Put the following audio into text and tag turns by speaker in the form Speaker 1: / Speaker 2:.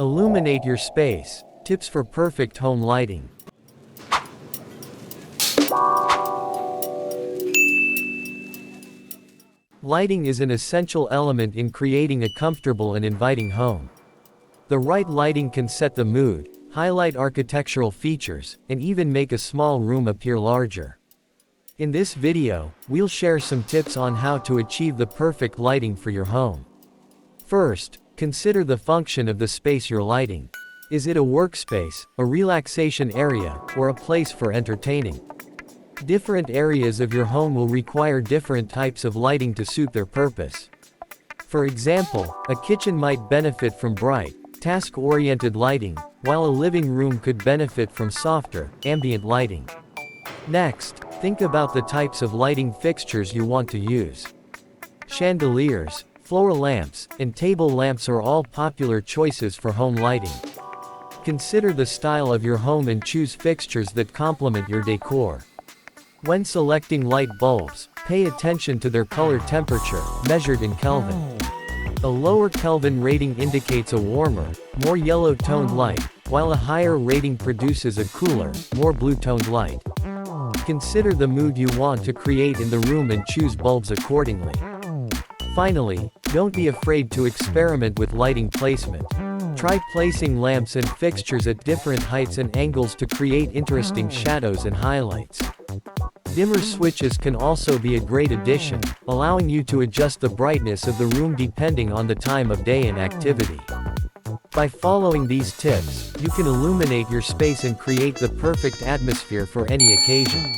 Speaker 1: Illuminate your space. Tips for perfect home lighting. Lighting is an essential element in creating a comfortable and inviting home. The right lighting can set the mood, highlight architectural features, and even make a small room appear larger. In this video, we'll share some tips on how to achieve the perfect lighting for your home. First, consider the function of the space you're lighting. Is it a workspace, a relaxation area, or a place for entertaining? Different areas of your home will require different types of lighting to suit their purpose. For example, a kitchen might benefit from bright, task-oriented lighting, while a living room could benefit from softer, ambient lighting. Next, think about the types of lighting fixtures you want to use. Chandeliers, floor lamps, and table lamps are all popular choices for home lighting. Consider the style of your home and choose fixtures that complement your decor. When selecting light bulbs, pay attention to their color temperature, measured in Kelvin. A lower Kelvin rating indicates a warmer, more yellow-toned light, while a higher rating produces a cooler, more blue-toned light. Consider the mood you want to create in the room and choose bulbs accordingly. Finally, don't be afraid to experiment with lighting placement. Try placing lamps and fixtures at different heights and angles to create interesting shadows and highlights. Dimmer switches can also be a great addition, allowing you to adjust the brightness of the room depending on the time of day and activity. By following these tips, you can illuminate your space and create the perfect atmosphere for any occasion.